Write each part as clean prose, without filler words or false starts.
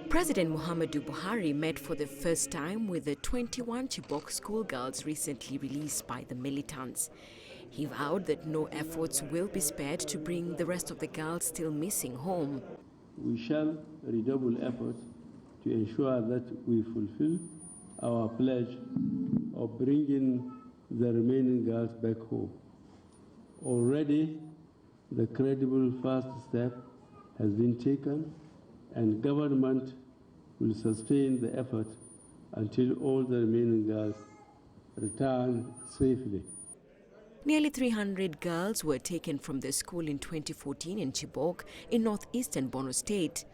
President Muhammadu Buhari met for the first time with the 21 Chibok schoolgirls recently released by the militants. He vowed that no efforts will be spared to bring the rest of the girls still missing home. We shall redouble efforts to ensure that we fulfill our pledge of bringing the remaining girls back home. Already, the credible first step has been taken, and government will sustain the effort until all the remaining girls return safely. Nearly 300 girls were taken from the school in 2014 in Chibok in northeastern Borno State.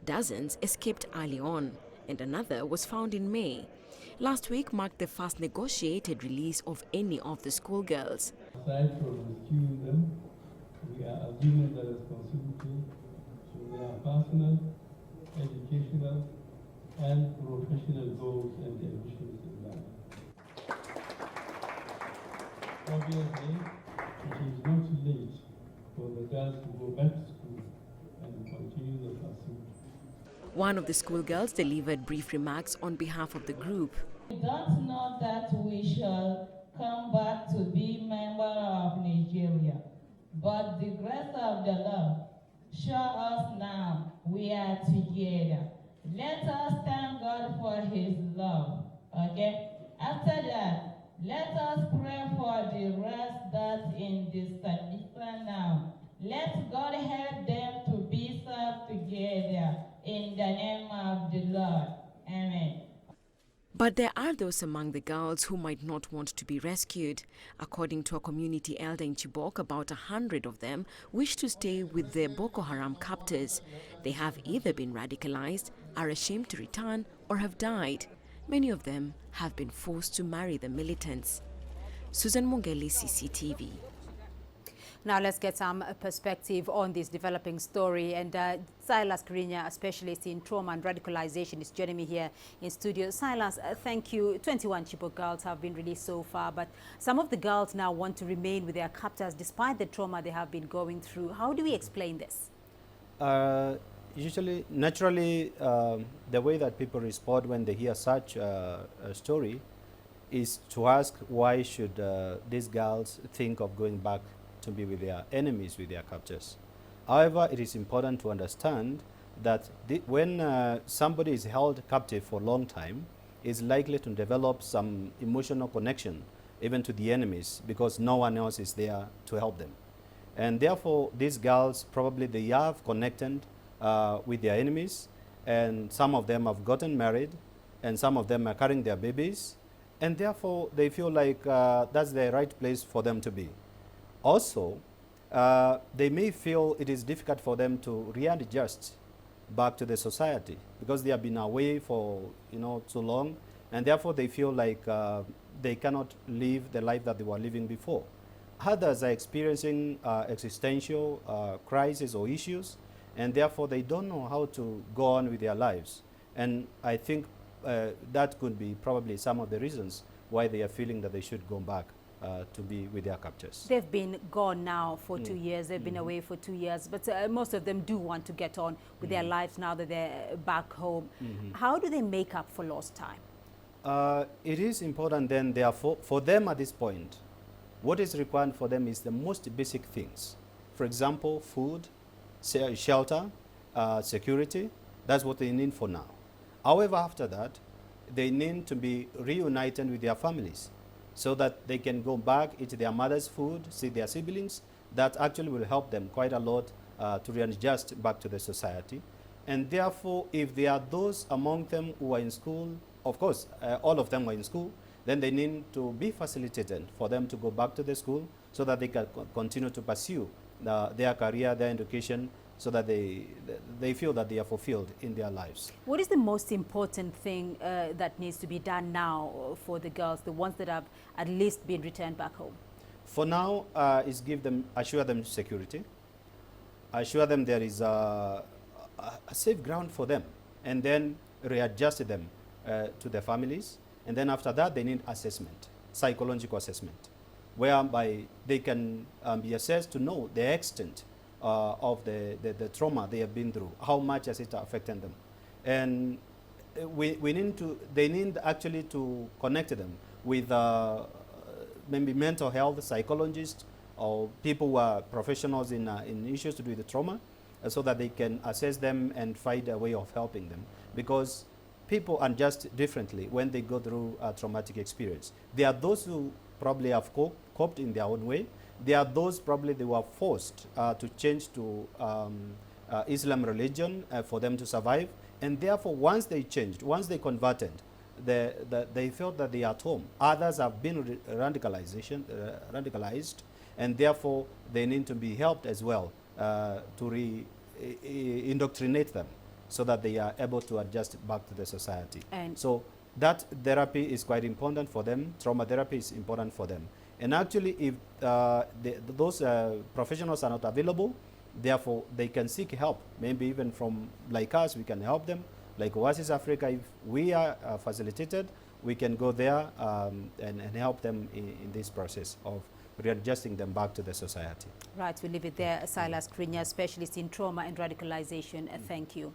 Dozens escaped early on, and another was found in May. Last week marked the first negotiated release of any of the schoolgirls. Aside from rescuing them, we are assuming the responsibility to their personal, educational, and professional goals and ambitions in life. Obviously, it is not late for the girls to go back to school and continue the pursuit. One of the schoolgirls delivered brief remarks on behalf of the group. We don't know that we shall come back to be member of Nigeria, but the grace of the Lord show us now we are together. Let us thank God for His love. Okay? After that, let us pray for the rest that's in this submission now. Let God help them to be served together in the name of the Lord. Amen. But there are those among the girls who might not want to be rescued. According to a community elder in Chibok, about 100 of them wish to stay with their Boko Haram captors. They have either been radicalized, are ashamed to return, or have died. Many of them have been forced to marry the militants. Susan Mwongeli, CCTV. Now let's get some perspective on this developing story. And Silas Krinya, a specialist in trauma and radicalization, is joining me here in studio. Silas, thank you. 21 Chibok girls have been released so far, but some of the girls now want to remain with their captors despite the trauma they have been going through. How do we explain this? Usually, naturally, the way that people respond when they hear such a story is to ask why should these girls think of going back to be with their enemies, with their captors. However, it is important to understand that when somebody is held captive for a long time, is likely to develop some emotional connection even to the enemies because no one else is there to help them. And therefore, these girls probably they have connected with their enemies, and some of them have gotten married, and some of them are carrying their babies, and therefore they feel like that's the right place for them to be. Also, they may feel it is difficult for them to readjust back to the society because they have been away for too long, and therefore they feel like they cannot live the life that they were living before. Others are experiencing existential crises or issues, and therefore they don't know how to go on with their lives. And I think that could be probably some of the reasons why they are feeling that they should go back to be with their captors. They've been gone now for 2 years. They've been away for 2 years, but most of them do want to get on with their lives now that they're back home. How do they make up for lost time? It is important then, therefore, for them at this point, what is required for them is the most basic things. For example, food, shelter, security. That's what they need for now. However, after that, they need to be reunited with their families so that they can go back, eat their mother's food, see their siblings. That actually will help them quite a lot to readjust back to the society. And therefore, if there are those among them who are in school, of course, all of them are in school, then they need to be facilitated for them to go back to the school so that they can continue to pursue their career, their education, so that they feel that they are fulfilled in their lives. What is the most important thing that needs to be done now for the girls, the ones that have at least been returned back home? For now, is assure them security, assure them there is a safe ground for them, and then readjust them to their families. And then after that, they need assessment, psychological assessment, whereby they can be assessed to know the extent of the trauma they have been through, how much has it affected them. And they need actually to connect them with maybe mental health psychologists or people who are professionals in issues to do with the trauma, so that they can assess them and find a way of helping them. Because people adjust differently when they go through a traumatic experience. There are those who probably have coped in their own way. There are those probably they were forced to change to Islam religion for them to survive. And therefore, once they changed, once they converted, they felt that they are at home. Others have been radicalized, and therefore they need to be helped as well to indoctrinate them so that they are able to adjust back to the society. And so that therapy is quite important for them. Trauma therapy is important for them. And actually, if those professionals are not available, therefore they can seek help. Maybe even from like us, we can help them. Like Oasis Africa, if we are facilitated, we can go there and help them in this process of readjusting them back to the society. Right, we'll leave it there. Silas Krinya, specialist in trauma and radicalization. Thank you.